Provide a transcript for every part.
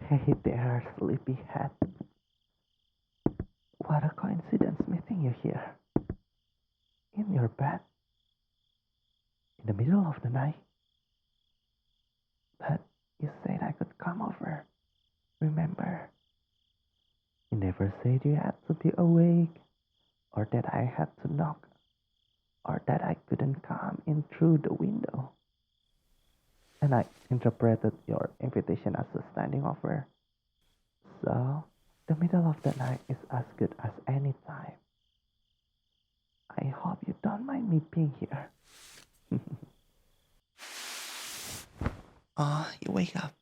Hey there, sleepyhead. What a coincidence meeting you here. In your bed. In the middle of the night. But you said I could come over. Remember? You never said you had to be awake, or that I had to knock, or that I couldn't come in through the window. And I interpreted your invitation as a standing over. So, the middle of the night is as good as any time. I hope you don't mind me being here. You wake up.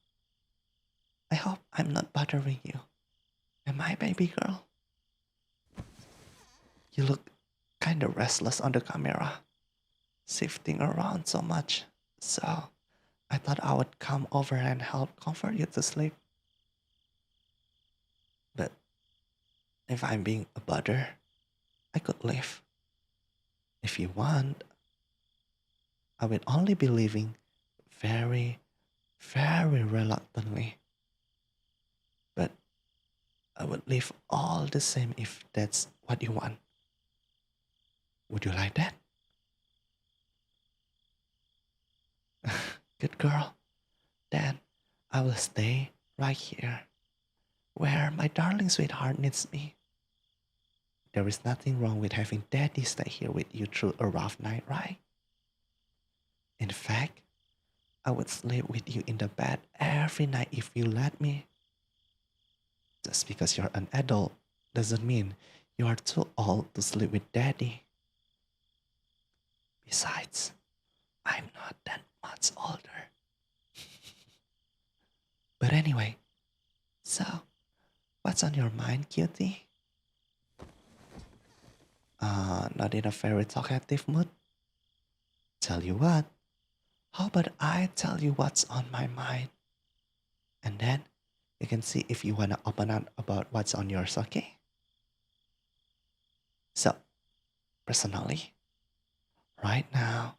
I hope I'm not bothering you. Am I, baby girl? You look kinda restless on the camera, shifting around so much. So, I thought I would come over and help comfort you to sleep. But if I'm being a bother, I could leave. If you want, I will only be leaving very, very reluctantly. But I would leave all the same if that's what you want. Would you like that? Good girl. Then I will stay right here, where my darling sweetheart needs me. There is nothing wrong with having daddy stay here with you through a rough night, right? In fact, I would sleep with you in the bed every night if you let me. Just because you're an adult doesn't mean you are too old to sleep with daddy. Besides, I'm not that much older. But anyway, so what's on your mind, cutie? Not in a very talkative mood? Tell you what, how about I tell you what's on my mind? And then you can see if you wanna open up about what's on yours, okay? So, personally, right now,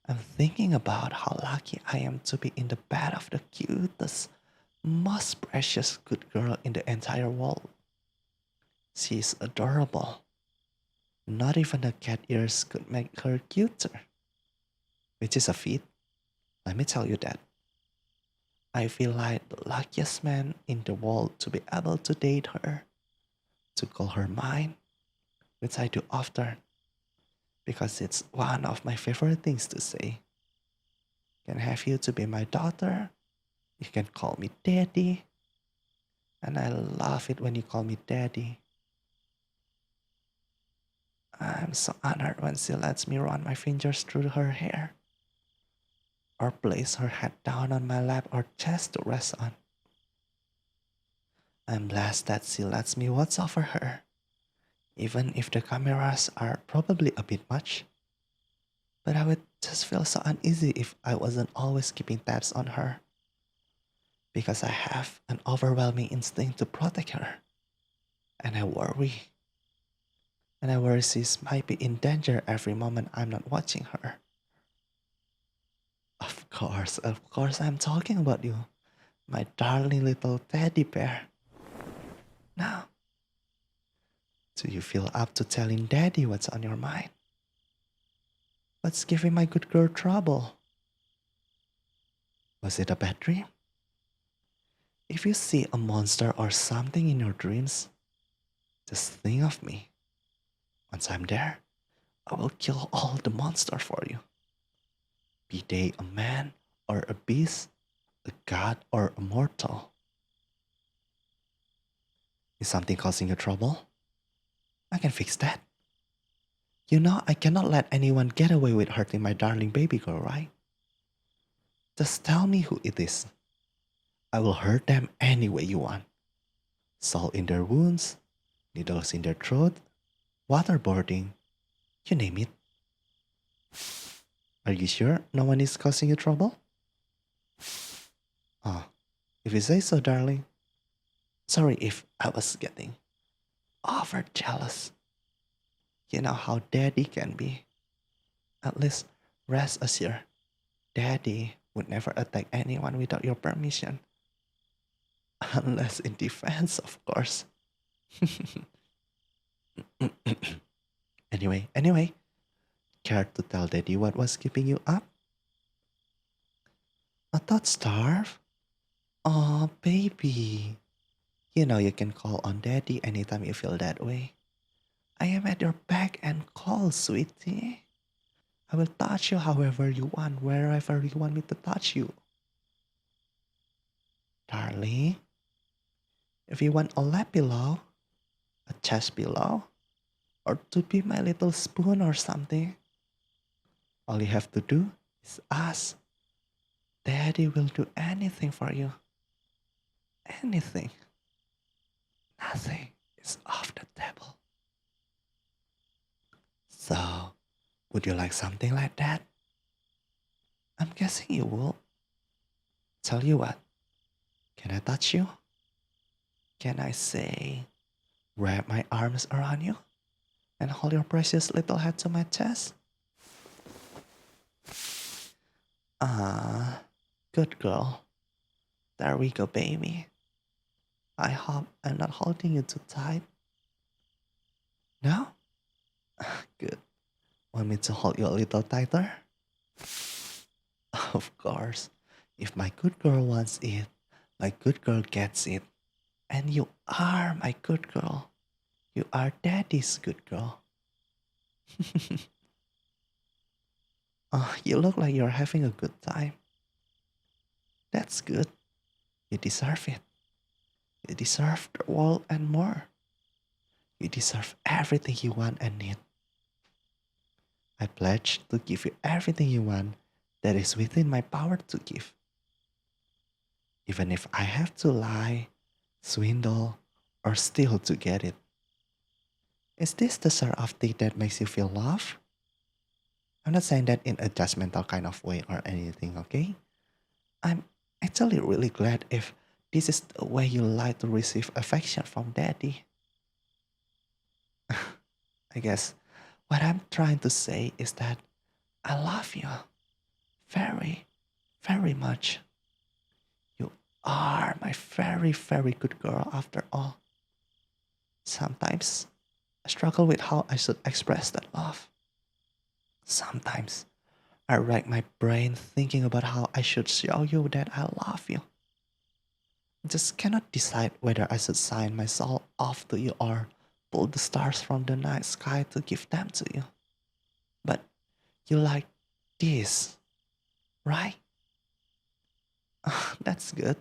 I'm thinking about how lucky I am to be in the bed of the cutest, most precious good girl in the entire world. She's adorable. Not even the cat ears could make her cuter, which is a feat. Let me tell you that. I feel like the luckiest man in the world to be able to date her, to call her mine, which I do often because it's one of my favorite things to say. Can have you to be my daughter. You can call me daddy. And I love it when you call me daddy. I'm so honored when she lets me run my fingers through her hair or place her head down on my lap or chest to rest on. I'm blessed that she lets me watch over her, even if the cameras are probably a bit much. But I would just feel so uneasy if I wasn't always keeping tabs on her, because I have an overwhelming instinct to protect her. And I worry. And I worry she might be in danger every moment I'm not watching her. Of course, I'm talking about you, my darling little teddy bear. Now, do you feel up to telling daddy what's on your mind? What's giving my good girl trouble? Was it a bad dream? If you see a monster or something in your dreams, just think of me. Once I'm there, I will kill all the monsters for you. Be they a man or a beast, a god or a mortal. Is something causing you trouble? I can fix that. You know I cannot let anyone get away with hurting my darling baby girl, right? Just tell me who it is. I will hurt them any way you want. Salt in their wounds, needles in their throat, waterboarding, you name it. Are you sure no one is causing you trouble? Oh, if you say so, darling. Sorry if I was getting over jealous. You know how daddy can be. At least rest assured, daddy would never attack anyone without your permission. Unless in defense, of course. Anyway, care to tell Daddy what was keeping you up? A thought starve? Oh, baby. You know you can call on Daddy anytime you feel that way. I am at your back and call, sweetie. I will touch you however you want, wherever you want me to touch you. Darling, if you want a lap pillow, a chest pillow, or to be my little spoon or something, all you have to do is ask. Daddy will do anything for you. Anything. Nothing is off the table. So, would you like something like that? I'm guessing you will. Tell you what, can I touch you? Can I say, wrap my arms around you and hold your precious little head to my chest? Ah, good girl. There we go, baby. I hope I'm not holding you too tight. No? Good. Want me to hold you a little tighter? Of course. If my good girl wants it, my good girl gets it. And you are my good girl. You are Daddy's good girl. Oh, you look like you're having a good time. That's good. You deserve it. You deserve the world and more. You deserve everything you want and need. I pledge to give you everything you want that is within my power to give. Even if I have to lie, swindle, or steal to get it. Is this the sort of thing that makes you feel love? I'm not saying that in a judgmental kind of way or anything, okay? I'm actually really glad if this is the way you like to receive affection from Daddy. I guess what I'm trying to say is that I love you very, very much. You are my very, very good girl after all. Sometimes I struggle with how I should express that love. Sometimes I rack my brain thinking about how I should show you that I love you. I just cannot decide whether I should sign my soul off to you or pull the stars from the night sky to give them to you. But you like this, right? That's good.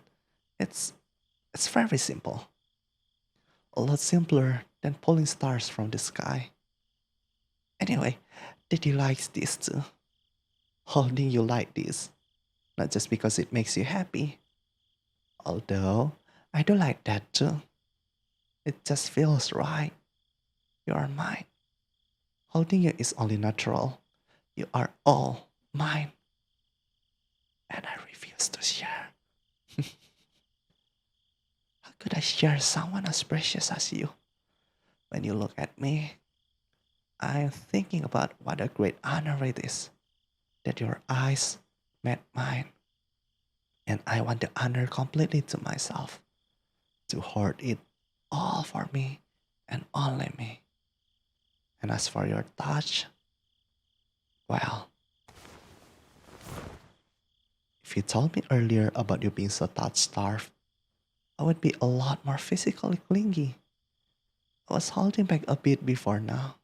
It's it's very simple. A lot simpler than pulling stars from the sky. Anyway, Daddy likes this too. Holding you like this. Not just because it makes you happy. Although, I do like that too. It just feels right. You are mine. Holding you is only natural. You are all mine. And I refuse to share. How could I share someone as precious as you? When you look at me, I am thinking about what a great honor it is that your eyes met mine. And I want the honor completely to myself, to hoard it all for me and only me. And as for your touch, well, if you told me earlier about you being so touch starved, I would be a lot more physically clingy. I was holding back a bit before now,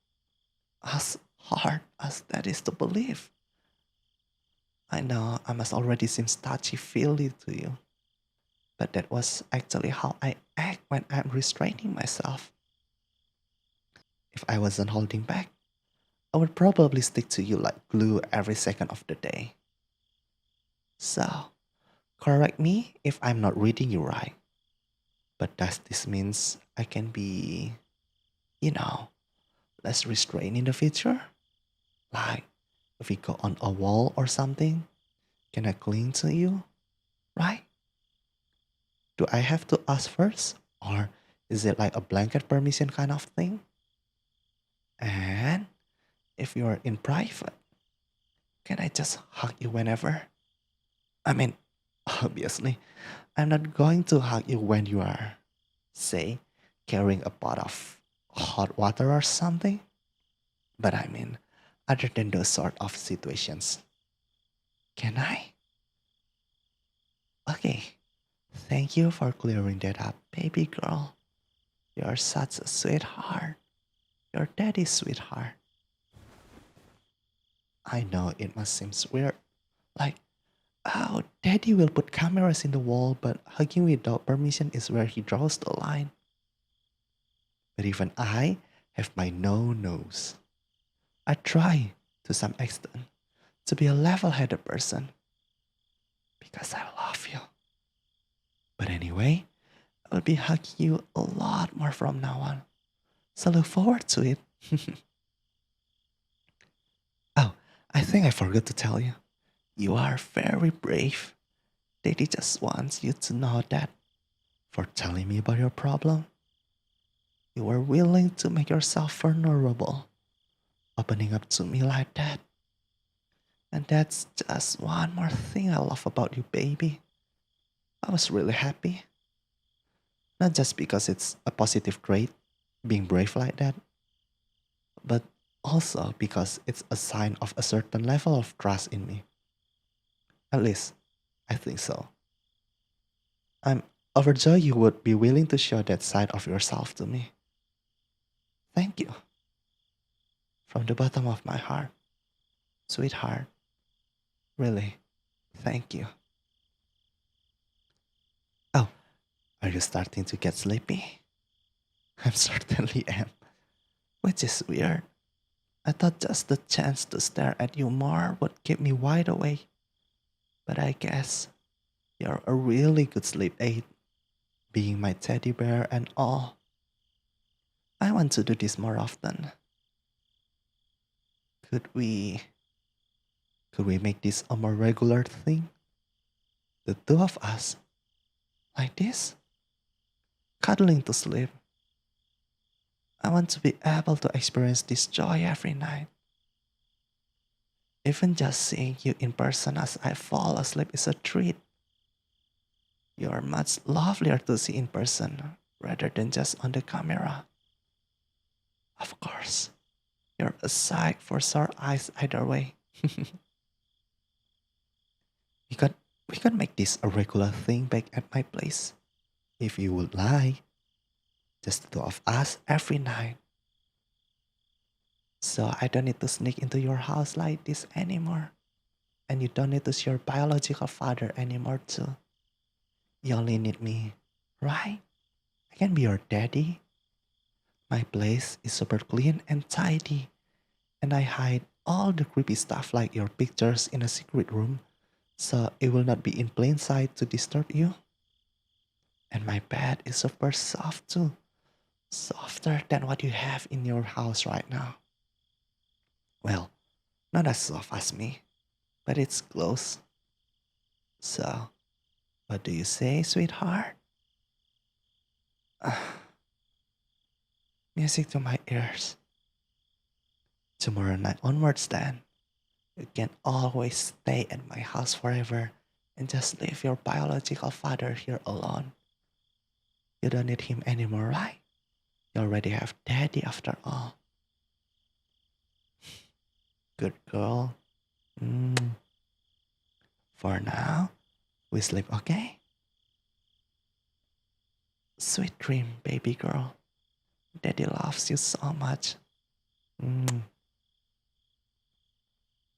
as hard as that is to believe. I know I must already seem touchy feely to you, but that was actually how I act when I'm restraining myself. If I wasn't holding back, I would probably stick to you like glue every second of the day. So, correct me if I'm not reading you right. But does this means I can be, you know, less restrained in the future? Like, if we go on a wall or something, can I cling to you? Right? Do I have to ask first? Or is it like a blanket permission kind of thing? And if you're in private, can I just hug you whenever? I mean, Obviously, I'm not going to hug you when you are, say, carrying a pot of hot water or something. But I mean, other than those sort of situations, can I? Okay, thank you for clearing that up, baby girl. You're such a sweetheart. Your daddy's sweetheart. I know it must seem weird. Like, oh, daddy will put cameras in the wall, but hugging without permission is where he draws the line. But even I have my no-nos. I try, to some extent, to be a level-headed person because I love you. But anyway, I will be hugging you a lot more from now on. So look forward to it. Oh, I think I forgot to tell you. You are very brave. Daddy just wants you to know that for telling me about your problem, you were willing to make yourself vulnerable, opening up to me like that. And that's just one more thing I love about you, baby. I was really happy. Not just because it's a positive trait, being brave like that, but also because it's a sign of a certain level of trust in me. At least, I think so. I'm overjoyed you would be willing to show that side of yourself to me. Thank you. From the bottom of my heart, sweetheart. Really, thank you. Oh, are you starting to get sleepy? I certainly am, which is weird. I thought just the chance to stare at you more would keep me wide awake. But I guess you're a really good sleep aid, being my teddy bear and all. I want to do this more often. Could we could we make this a more regular thing? The two of us, like this, cuddling to sleep. I want to be able to experience this joy every night. Even just seeing you in person as I fall asleep is a treat. You are much lovelier to see in person rather than just on the camera. Of course, you're a sight for sore eyes either way. we could we could make this a regular thing back at my place, if you would like. Just the two of us every night. So I don't need to sneak into your house like this anymore. And you don't need to see your biological father anymore too. You only need me, right? I can be your daddy. My place is super clean and tidy, and I hide all the creepy stuff like your pictures in a secret room, so it will not be in plain sight to disturb you. And my bed is super soft too, softer than what you have in your house right now. Well, not as soft as me, but it's close. So, what do you say, sweetheart? Music to my ears. Tomorrow night onwards, then. You can always stay at my house forever and just leave your biological father here alone. You don't need him anymore, right? You already have daddy after all. Good girl. Mm. For now, we sleep okay? Sweet dream, baby girl. Daddy loves you so much. Mm.